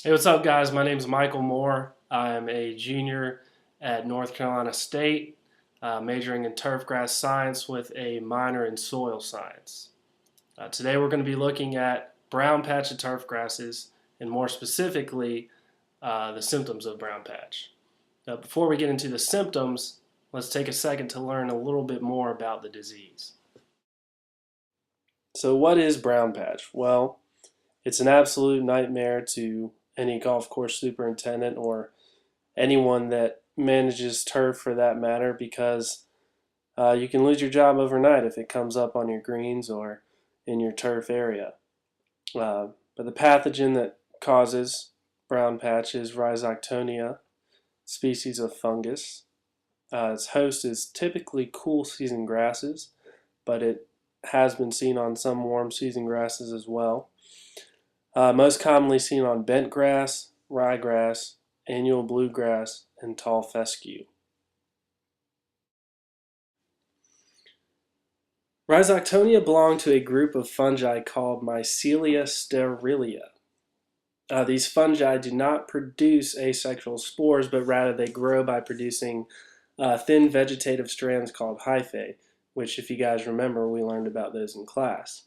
Hey, what's up, guys? My name is Michael Moore. I am a junior at North Carolina State, majoring in turfgrass science with a minor in soil science. Today, we're going to be looking at brown patch of turf grasses, and more specifically, the symptoms of brown patch. Now, before we get into the symptoms, let's take a second to learn a little bit more about the disease. So, what is brown patch? Well, it's an absolute nightmare to any golf course superintendent or anyone that manages turf for that matter, because you can lose your job overnight if it comes up on your greens or in your turf area. But the pathogen that causes brown patch is Rhizoctonia, species of fungus. Its host is typically cool season grasses, but it has been seen on some warm season grasses as well. Most commonly seen on bent grass, ryegrass, annual bluegrass, and tall fescue. Rhizoctonia belong to a group of fungi called Mycelia sterilia. These fungi do not produce asexual spores, but rather they grow by producing thin vegetative strands called hyphae, which, if you guys remember, we learned about those in class.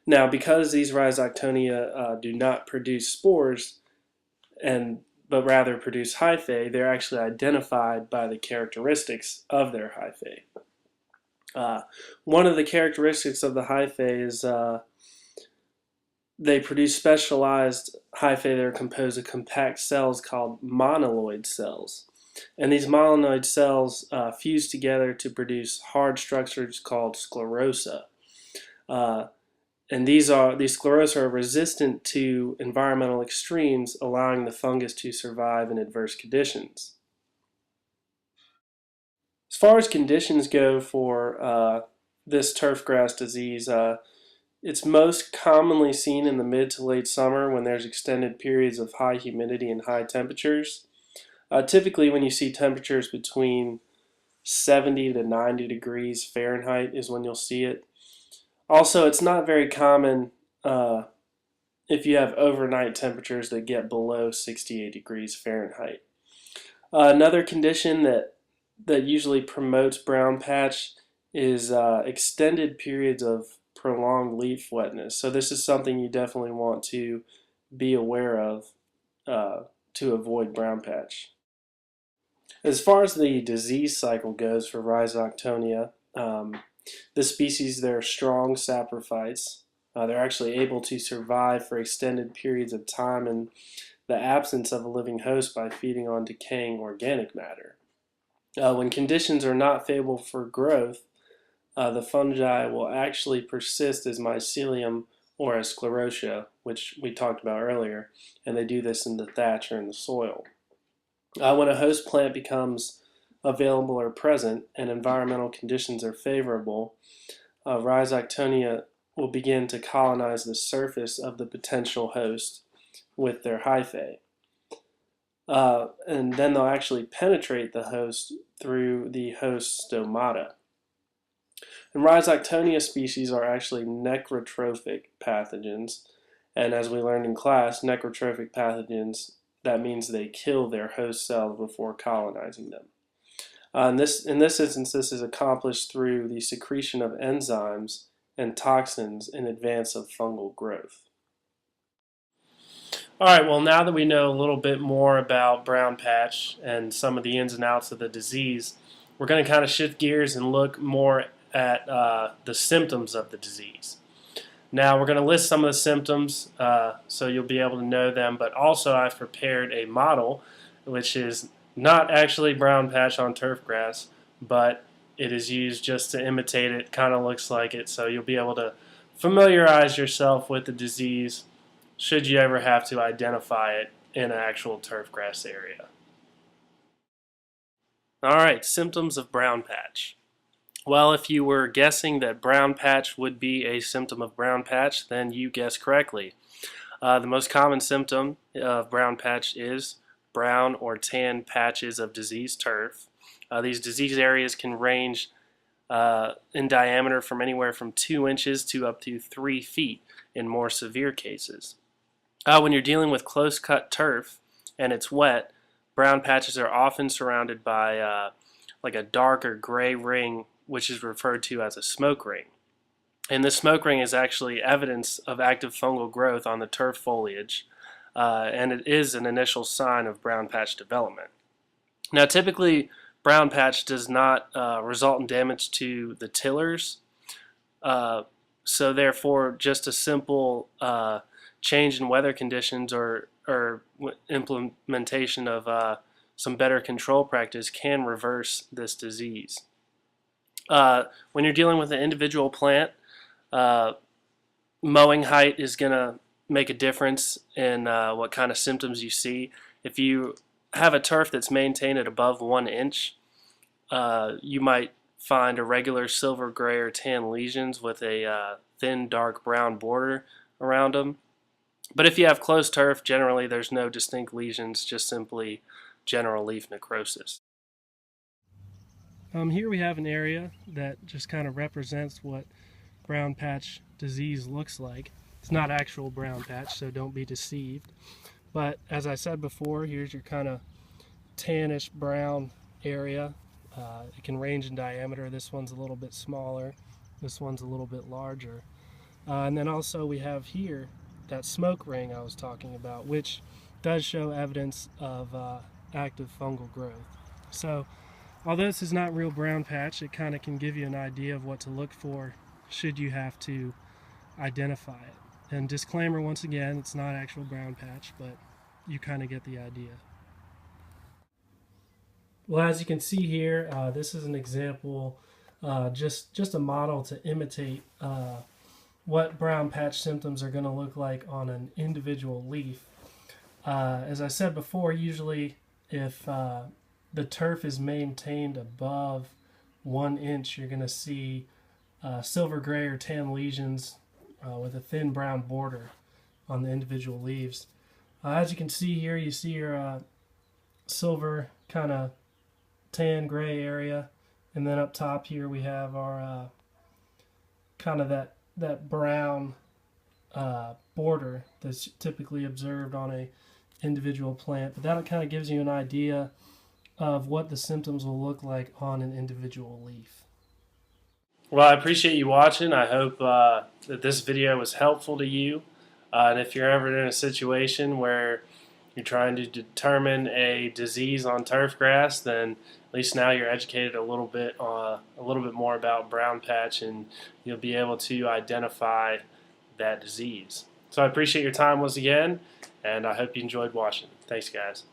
Now, because these Rhizoctonia do not produce spores, but rather produce hyphae, they're actually identified by the characteristics of their hyphae. One of the characteristics of the hyphae is they produce specialized hyphae that are composed of compact cells called monoid cells. And these monoid cells fuse together to produce hard structures called sclerosa. And these sclerosa are resistant to environmental extremes, allowing the fungus to survive in adverse conditions. As far as conditions go for this turfgrass disease, it's most commonly seen in the mid to late summer when there's extended periods of high humidity and high temperatures. Typically, when you see temperatures between 70 to 90 degrees Fahrenheit is when you'll see it. Also, it's not very common if you have overnight temperatures that get below 68 degrees Fahrenheit. Another condition that usually promotes brown patch is extended periods of prolonged leaf wetness. So this is something you definitely want to be aware of to avoid brown patch. As far as the disease cycle goes for Rhizoctonia, this species, they're strong saprophytes. They're actually able to survive for extended periods of time in the absence of a living host by feeding on decaying organic matter. When conditions are not favorable for growth, the fungi will actually persist as mycelium or as sclerotia, which we talked about earlier, and they do this in the thatch or in the soil. When a host plant becomes available or present and environmental conditions are favorable, Rhizoctonia will begin to colonize the surface of the potential host with their hyphae. And then they'll actually penetrate the host through the host stomata. And Rhizoctonia species are actually necrotrophic pathogens, and as we learned in class, necrotrophic pathogens, that means they kill their host cells before colonizing them. In this instance, this is accomplished through the secretion of enzymes and toxins in advance of fungal growth. All right, well, now that we know a little bit more about brown patch and some of the ins and outs of the disease, we're going to kind of shift gears and look more at the symptoms of the disease. Now, we're going to list some of the symptoms so you'll be able to know them, but also I've prepared a model which is not actually brown patch on turf grass, but it is used just to imitate it. Kind of looks like it, so you'll be able to familiarize yourself with the disease should you ever have to identify it in an actual turf grass area. All right, symptoms of brown patch. Well, if you were guessing that brown patch would be a symptom of brown patch, then you guessed correctly. The most common symptom of brown patch is brown or tan patches of diseased turf. These disease areas can range in diameter from anywhere from 2 inches to up to 3 feet in more severe cases. When you're dealing with close-cut turf and it's wet, brown patches are often surrounded by like a dark or gray ring, which is referred to as a smoke ring. And this smoke ring is actually evidence of active fungal growth on the turf foliage, and it is an initial sign of brown patch development. Now, typically, brown patch does not result in damage to the tillers, uh, so therefore, just a simple change in weather conditions or implementation of some better control practice can reverse this disease. When you're dealing with an individual plant, uh, mowing height is going to make a difference in what kind of symptoms you see. If you have a turf that's maintained at above 1 inch, you might find irregular silver, gray, or tan lesions with a thin, dark brown border around them. But if you have close turf, generally there's no distinct lesions, just simply general leaf necrosis. Here we have an area that just kind of represents what brown patch disease looks like. It's not actual brown patch, so don't be deceived. But as I said before, here's your kind of tannish brown area. It can range in diameter. This one's a little bit smaller. This one's a little bit larger. And then also we have here that smoke ring I was talking about, which does show evidence of active fungal growth. So although this is not real brown patch, it kind of can give you an idea of what to look for should you have to identify it. And disclaimer once again, it's not actual brown patch, but you kind of get the idea. Well, as you can see here, this is an example, just a model to imitate what brown patch symptoms are going to look like on an individual leaf. As I said before, usually if the turf is maintained above 1 inch, you're going to see silver gray or tan lesions with a thin brown border on the individual leaves. As you can see here, you see your silver kind of tan gray area, and then up top here we have our kind of that brown border that's typically observed on a individual plant. But that kind of gives you an idea of what the symptoms will look like on an individual leaf. Well, I appreciate you watching. I hope that this video was helpful to you. And if you're ever in a situation where you're trying to determine a disease on turf grass, then at least now you're educated a little bit more about brown patch, and you'll be able to identify that disease. So I appreciate your time once again, and I hope you enjoyed watching. Thanks, guys.